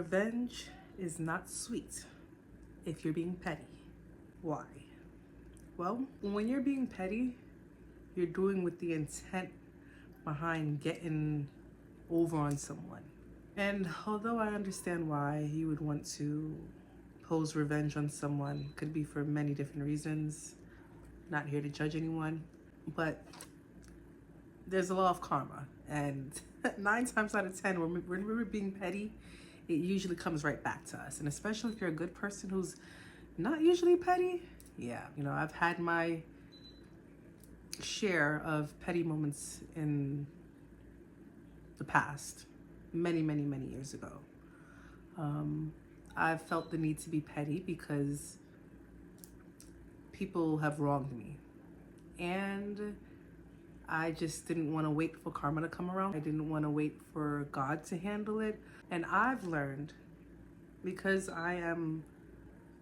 Revenge is not sweet if you're being petty. Why? Well, when you're being petty, you're doing with the intent behind getting over on someone. And although I understand why you would want to pose revenge on someone, could be for many different reasons, not here to judge anyone, but there's a law of karma. And 9 times out of 10, when we're being petty, it usually comes right back to us. And especially if you're a good person who's not usually petty, yeah, I've had my share of petty moments in the past, many, many, many years ago. I've felt the need to be petty because people have wronged me. And I just didn't want to wait for karma to come around. I didn't want to wait for God to handle it. And I've learned, because I am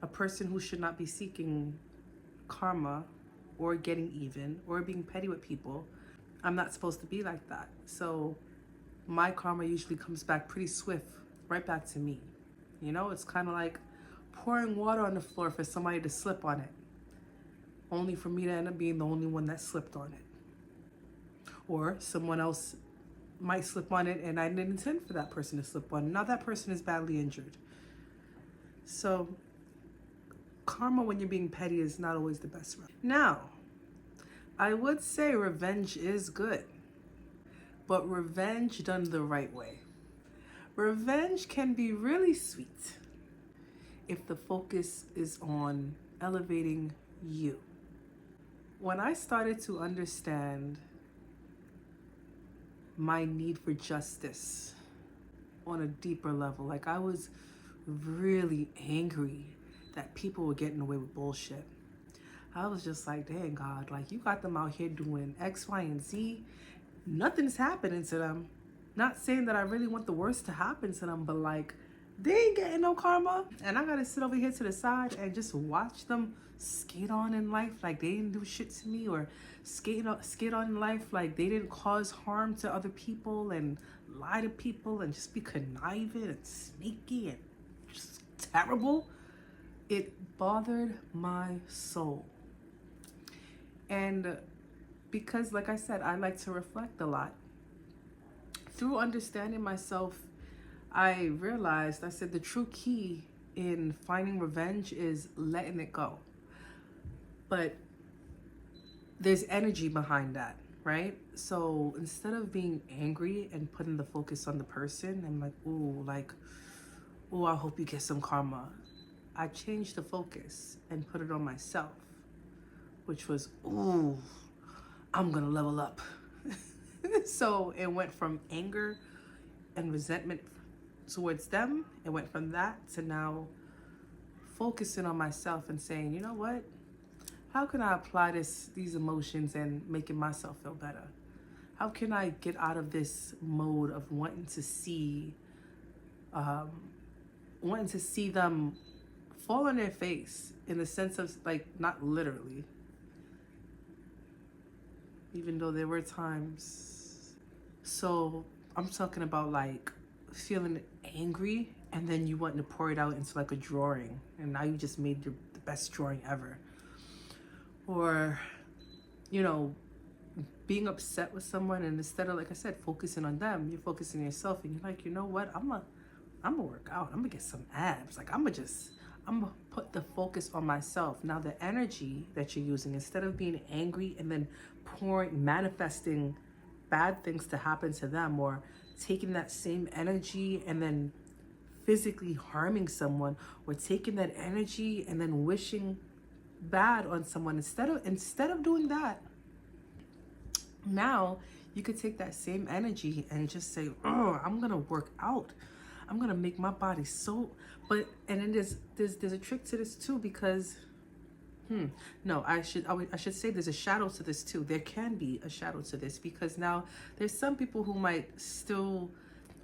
a person who should not be seeking karma or getting even or being petty with people, I'm not supposed to be like that. So my karma usually comes back pretty swift, right back to me. It's kind of like pouring water on the floor for somebody to slip on it, only for me to end up being the only one that slipped on it. Or someone else might slip on it and I didn't intend for that person to slip on it. Now that person is badly injured. So karma when you're being petty is not always the best route. Now, I would say revenge is good, but revenge done the right way. Revenge can be really sweet if the focus is on elevating you. When I started to understand my need for justice on a deeper level, like I was really angry that people were getting away with bullshit. I was just like, dang God, like you got them out here doing X, Y, and Z. Nothing's happening to them. Not saying that I really want the worst to happen to them, but like they ain't getting no karma. And I gotta sit over here to the side and just watch them skate on in life like they didn't do shit to me, or skate on in life like they didn't cause harm to other people and lie to people and just be conniving and sneaky and just terrible. It bothered my soul. And because, like I said, I like to reflect a lot. Through understanding myself, I realized, I said the true key in finding revenge is letting it go. But there's energy behind that, right? So instead of being angry and putting the focus on the person and I hope you get some karma, I changed the focus and put it on myself, which was, I'm gonna level up. So it went from anger and resentment towards them. It went from that to now focusing on myself and saying, you know what? How can I apply these emotions and making myself feel better? How can I get out of this mode of wanting to see them fall on their face, in the sense of like, not literally, even though there were times. So I'm talking about like feeling angry and then you wanting to pour it out into like a drawing, and now you just made the best drawing ever. Or being upset with someone, and instead of, like I said, focusing on them, you're focusing on yourself, and you're like, you know what, I'm gonna work out, I'm gonna get some abs, like I'm gonna put the focus on myself. Now the energy that you're using, instead of being angry and then manifesting bad things to happen to them, or taking that same energy and then physically harming someone, or taking that energy and then wishing bad on someone, instead of doing that, now you could take that same energy and just say, I'm gonna work out, I'm gonna make my body so. And then there's a trick to this too, because no, I should say there's a shadow to this too. There can be a shadow to this, because now there's some people who might still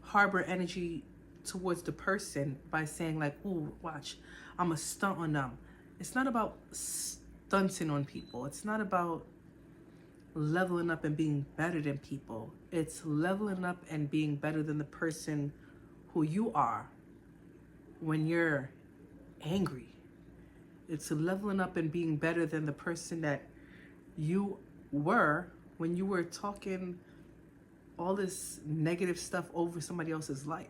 harbor energy towards the person by saying like, "Ooh, watch, I'm a stunt on them." It's not about stunting on people. It's not about leveling up and being better than people. It's leveling up and being better than the person who you are, when you're angry. It's leveling up and being better than the person that you were when you were talking all this negative stuff over somebody else's life.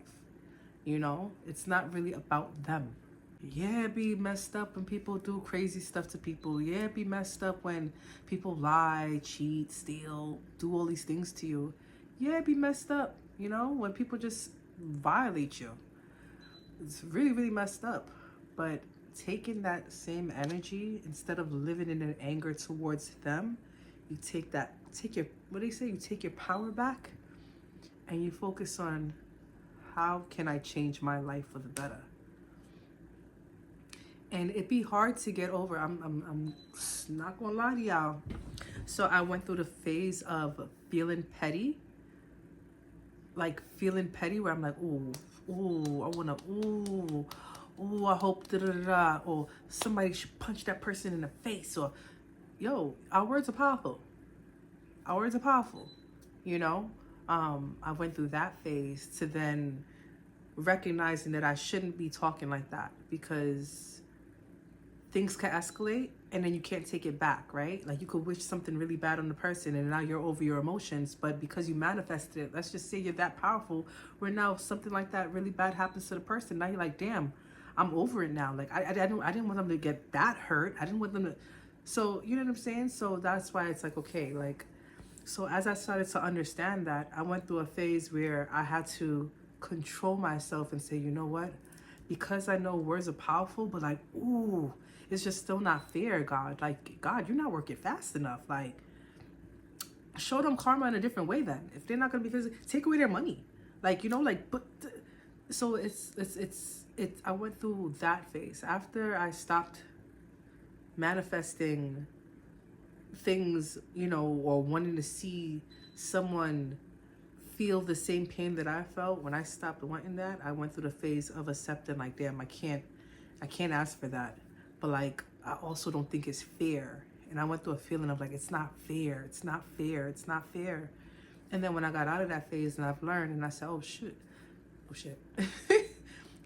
You know, it's not really about them. Yeah, it be messed up when people do crazy stuff to people. Yeah, it be messed up when people lie, cheat, steal, do all these things to you. Yeah, it be messed up, you know, when people just violate you. It's really, really messed up. But taking that same energy, instead of living in an anger towards them, you take your, what do they say? You take your power back and you focus on, how can I change my life for the better? And it'd be hard to get over. I'm not gonna lie to y'all. So I went through the phase of feeling petty, like feeling petty, where I'm like, I wanna, I hope da da da, or somebody should punch that person in the face, or, yo, our words are powerful. Our words are powerful, you know. I went through that phase to then recognizing that I shouldn't be talking like that, because things can escalate and then you can't take it back, right? Like, you could wish something really bad on the person and now you're over your emotions, but because you manifested it, let's just say you're that powerful, where now something like that really bad happens to the person. Now you're like, damn, I'm over it now. Like, I didn't want them to get that hurt. I didn't want them to, so, you know what I'm saying? So that's why it's like, okay, like, so as I started to understand that, I went through a phase where I had to control myself and say, you know what? Because I know words are powerful, but like, it's just still not fair, God. Like, God, you're not working fast enough. Like, show them karma in a different way then. If they're not going to be physical, take away their money. Like, you know, like, but, so it's, I went through that phase. After I stopped manifesting things, you know, or wanting to see someone feel the same pain that I felt, when I stopped wanting that, I went through the phase of accepting, like, damn, I can't ask for that. But like, I also don't think it's fair. And I went through a feeling of like, it's not fair, it's not fair, it's not fair. And then when I got out of that phase and I've learned, and I said, oh shit,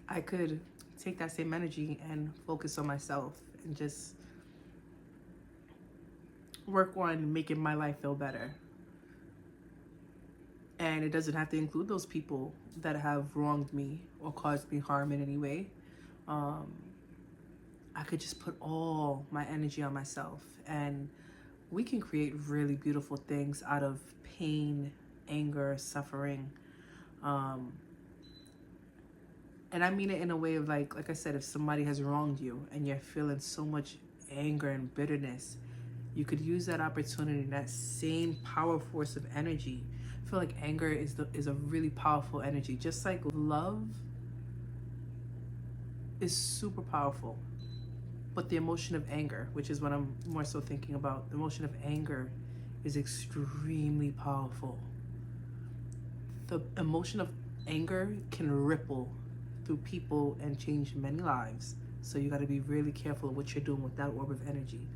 I could take that same energy and focus on myself and just work on making my life feel better. And it doesn't have to include those people that have wronged me or caused me harm in any way. I could just put all my energy on myself, and we can create really beautiful things out of pain, anger, suffering. And I mean it in a way of like I said, if somebody has wronged you and you're feeling so much anger and bitterness, you could use that opportunity, that same power force of energy. I feel like anger is a really powerful energy. Just like love is super powerful. But the emotion of anger, which is what I'm more so thinking about, the emotion of anger is extremely powerful. The emotion of anger can ripple through people and change many lives. So you got to be really careful of what you're doing with that orb of energy.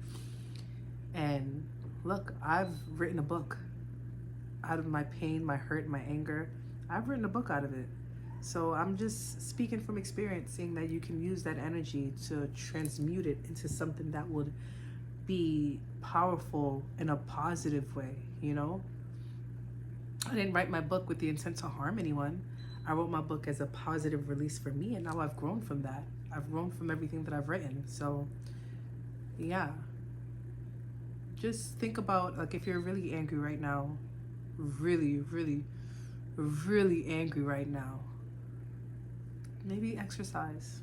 And look, I've written a book out of my pain, my hurt, my anger. I've written a book out of it. So I'm just speaking from experience, saying that you can use that energy to transmute it into something that would be powerful in a positive way, you know? I didn't write my book with the intent to harm anyone. I wrote my book as a positive release for me, and now I've grown from that. I've grown from everything that I've written. So, yeah. Just think about, like, if you're really angry right now, really, really, really angry right now, maybe exercise.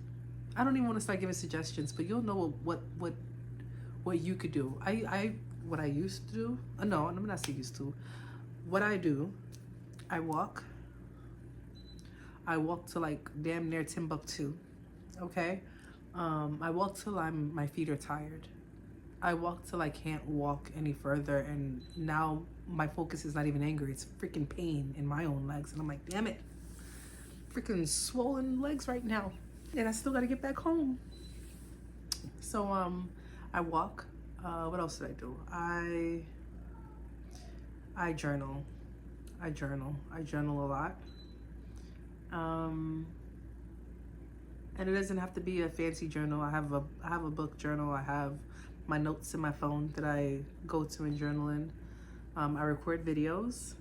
I don't even want to start giving suggestions, but you'll know what you could do. What I used to do. No, I'm not saying used to. What I do, I walk. I walk to like damn near Timbuktu. Okay, I walk till my feet are tired. I walk till I can't walk any further, and now my focus is not even anger. It's freaking pain in my own legs, and I'm like, damn it. Freaking swollen legs right now, and I still got to get back home. So I walk. What else did I do? I journal. I journal a lot. And it doesn't have to be a fancy journal. I have a book journal. I have my notes in my phone that I go to and journal in. I record videos.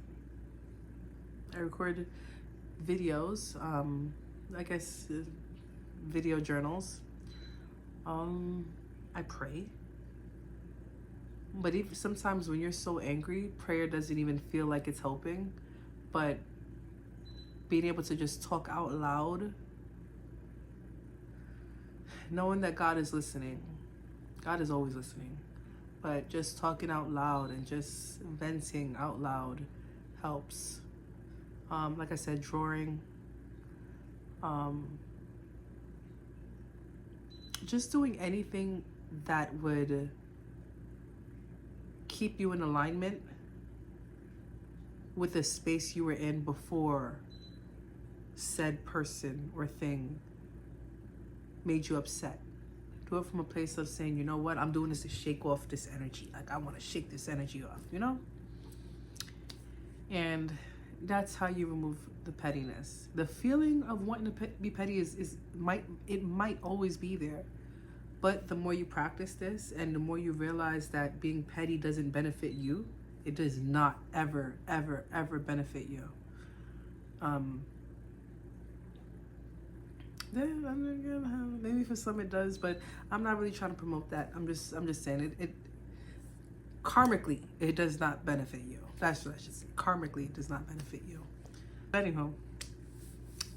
I guess video journals. I pray. But even sometimes when you're so angry, prayer doesn't even feel like it's helping. But being able to just talk out loud, knowing that God is listening. God is always listening. But just talking out loud and just venting out loud helps. Like I said, drawing. Just doing anything that would keep you in alignment with the space you were in before said person or thing made you upset. Do it from a place of saying, you know what, I'm doing this to shake off this energy. Like, I want to shake this energy off, you know? And that's how you remove the pettiness. The feeling of wanting to be petty might always be there. But the more you practice this and the more you realize that being petty doesn't benefit you, it does not ever, ever, ever benefit you. Maybe for some it does, but I'm not really trying to promote that. I'm just saying it karmically it does not benefit you. That's what I should say. Karmically it does not benefit you. But anyhow,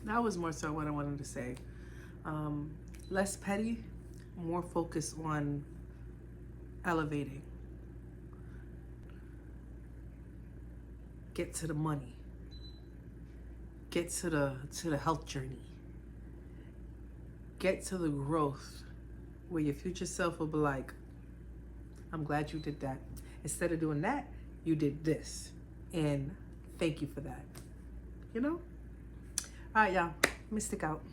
that was more so what I wanted to say. Less petty, more focus on elevating. Get to the money. Get to the health journey. Get to the growth where your future self will be like, I'm glad you did that. Instead of doing that, you did this. And thank you for that. You know? All right, y'all. Mystic out.